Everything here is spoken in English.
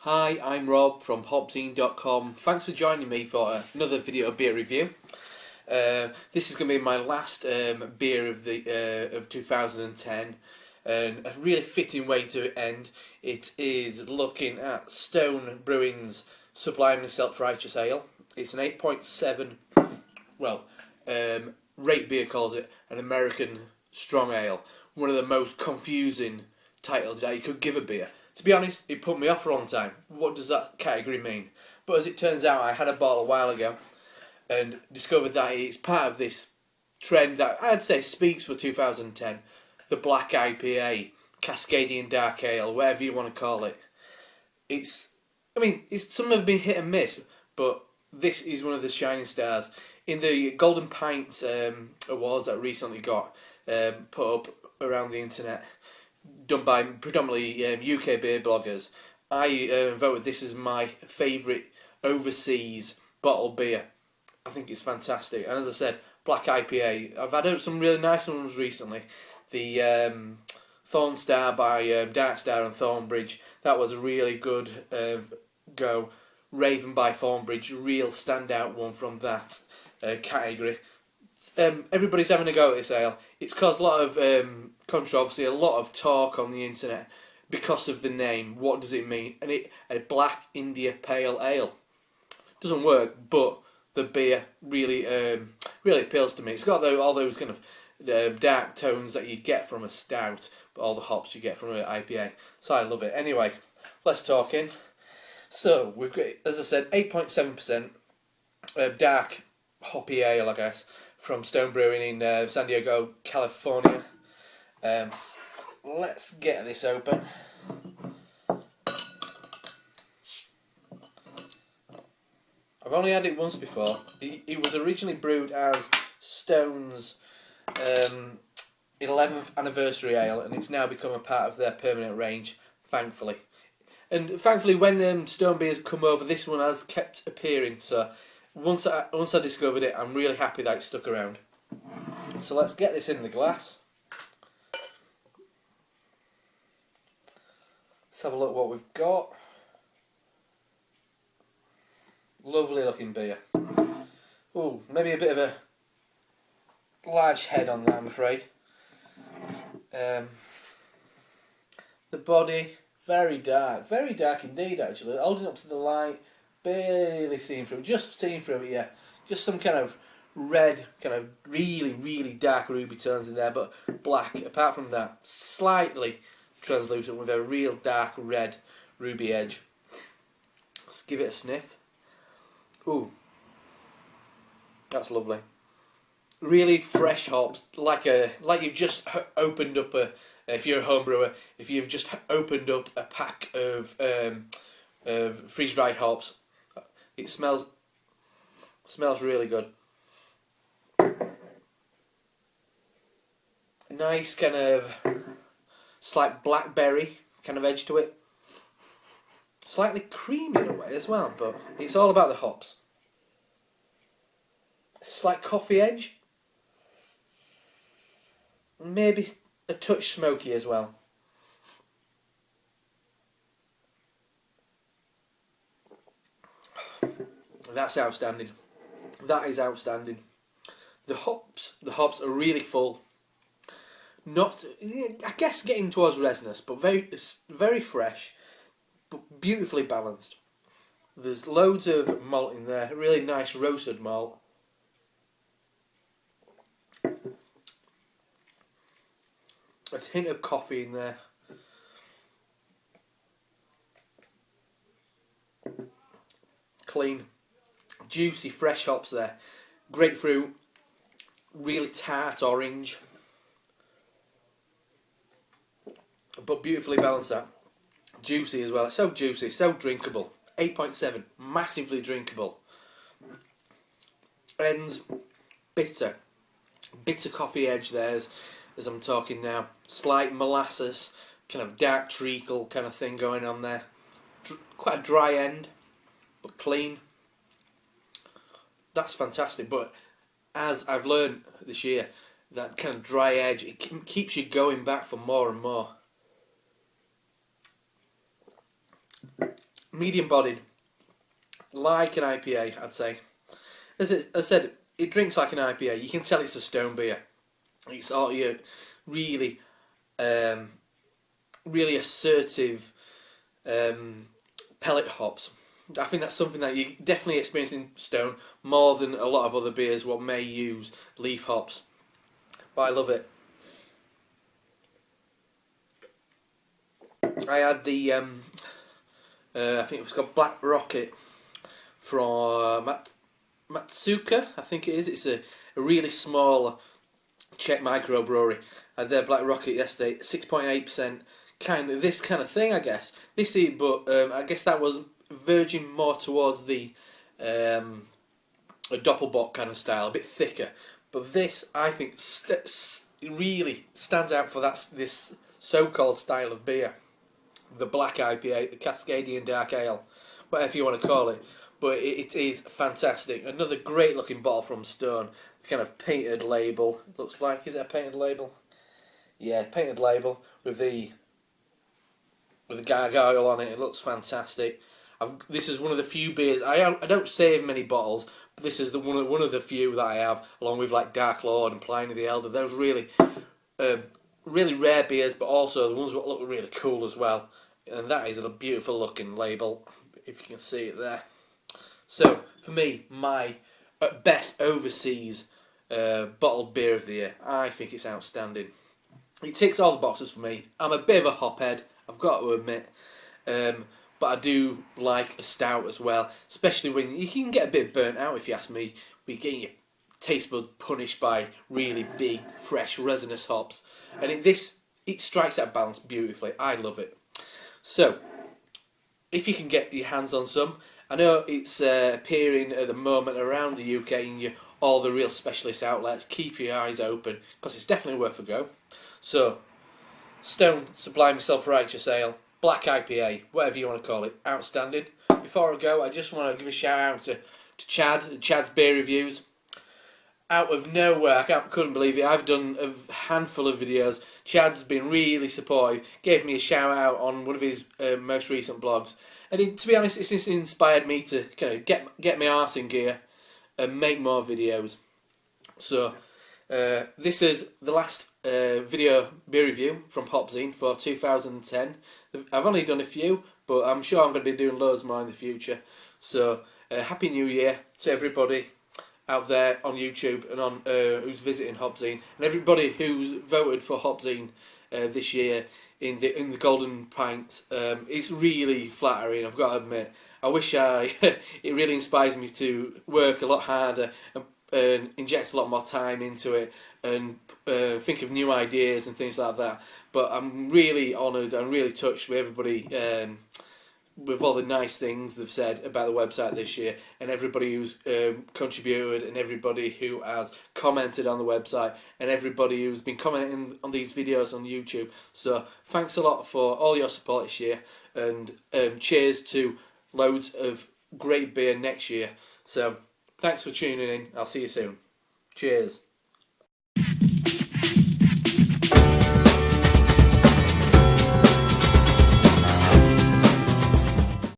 Hi, I'm Rob from HopZine.com. Thanks for joining me for another video beer review. This is going to be my last beer of 2010, and a really fitting way to end. It is looking at Stone Brewing's Sublimely Self-Righteous Ale. It's an 8.7. Rate Beer calls it an American strong ale. One of the most confusing titles that you could give a beer. To be honest, it put me off for a long time. What does that category mean? But as it turns out, I had a bottle a while ago and discovered that it's part of this trend that I'd say speaks for 2010. The Black IPA, Cascadian Dark Ale, whatever you want to call it. Some have been hit and miss, but this is one of the shining stars. In the Golden Pints awards that recently got put up around the internet, done by predominantly UK beer bloggers, I voted this as my favourite overseas bottled beer. I think it's fantastic. And as I said, Black IPA. I've had some really nice ones recently. The Thorn Star by Dark Star and Thornbridge. That was a really good go. Raven by Thornbridge, real standout one from that category. Everybody's having a go at this ale. It's caused a lot of controversy, a lot of talk on the internet because of the name. What does it mean? And a Black India Pale Ale doesn't work, but the beer really appeals to me. It's got all those kind of dark tones that you get from a stout, but all the hops you get from an IPA. So I love it. Anyway, let's talk in. So we've got, as I said, 8.7% dark hoppy ale, I guess, from Stone Brewing in San Diego, California. Let's get this open. I've only had it once before. It was originally brewed as Stone's 11th anniversary ale, and it's now become a part of their permanent range, thankfully. And thankfully, when Stone beers come over, this one has kept appearing. So once I discovered it, I'm really happy that it stuck around. So let's get this in the glass. Let's have a look what we've got. Lovely looking beer. Ooh, maybe a bit of a large head on that, I'm afraid. The body, very dark indeed actually. Holding up to the light, barely seeing through, just seeing through it, yeah. Just some kind of red, kind of really dark ruby tones in there, but black. Apart from that, slightly translucent with a real dark red ruby edge. Let's give it a sniff. Ooh, that's lovely. Really fresh hops, like you've just opened up if you're a home brewer, if you've just opened up a pack of freeze-dried hops. It smells really good. Nice kind of slight blackberry kind of edge to it. Slightly creamy in a way as well, but it's all about the hops. Slight coffee edge. Maybe a touch smoky as well. That's outstanding. That is outstanding. The hops are really full. Not, I guess, getting towards resinous, but very fresh, but beautifully balanced. There's loads of malt in there. Really nice roasted malt. A hint of coffee in there. Clean, juicy, fresh hops there. Grapefruit, really tart orange, but beautifully balanced that. Juicy as well. So juicy, so drinkable. 8.7, massively drinkable. Ends bitter coffee edge there as I'm talking now. Slight molasses, kind of dark treacle kind of thing going on there. Quite a dry end, but clean. That's fantastic. But as I've learned this year, that kind of dry edge, it keeps you going back for more and more. medium bodied, like an IPA, I'd say. As I said, it drinks like an IPA. You can tell it's a stone beer. It's all your really, really assertive pellet hops. I think that's something that you definitely experience in Stone more than a lot of other beers what may use leaf hops. But I love it. I had the I think it was called Black Rocket from Matsuka, I think it is. It's a really small Czech microbrewery. I had their Black Rocket yesterday, 6.8%. This kind of thing, I guess. But I guess that was verging more towards the a Doppelbock kind of style, a bit thicker. But this, I think, really stands out for this so-called style of beer. The Black IPA, the Cascadian Dark Ale, whatever you want to call it. But it is fantastic. Another great looking bottle from Stone. Kind of painted label. Looks like, is it a painted label? Yeah, painted label with the gargoyle on it. It looks fantastic. This is one of the few beers. I don't save many bottles, but this is one of the few that I have, along with like Dark Lord and Pliny the Elder. Those really really rare beers, but also the ones that look really cool as well. And that is a beautiful looking label, if you can see it there. So for me, my best overseas bottled beer of the year, I think it's outstanding. It ticks all the boxes for me. I'm a bit of a hophead, I've got to admit, but I do like a stout as well, especially when you can get a bit burnt out, if you ask me. We're getting your taste bud punished by really big, fresh, resinous hops, and it strikes that balance beautifully. I love it. So, if you can get your hands on some, I know it's appearing at the moment around the UK in all the real specialist outlets. Keep your eyes open, because it's definitely worth a go. So, Stone Sublimely Self-Righteous Ale, Black IPA, whatever you want to call it, outstanding. Before I go, I just want to give a shout out to Chad and Chad's Beer Reviews. Out of nowhere, couldn't believe it. I've done a handful of videos. Chad's been really supportive. Gave me a shout out on one of his most recent blogs, and to be honest, it's just inspired me to kind of get my arse in gear and make more videos. So this is the last video beer review from HopZine for 2010. I've only done a few, but I'm sure I'm going to be doing loads more in the future. So Happy New Year to everybody out there on YouTube and on who's visiting HopZine, and everybody who's voted for HopZine this year in the Golden Pint. It's really flattering, I've got to admit. I wish it really inspires me to work a lot harder and inject a lot more time into it and think of new ideas and things like that. But I'm really honoured and really touched with everybody, with all the nice things they've said about the website this year, and everybody who's contributed, and everybody who has commented on the website, and everybody who's been commenting on these videos on YouTube. So thanks a lot for all your support this year, and cheers to loads of great beer next year. So thanks for tuning in. I'll see you soon. Cheers.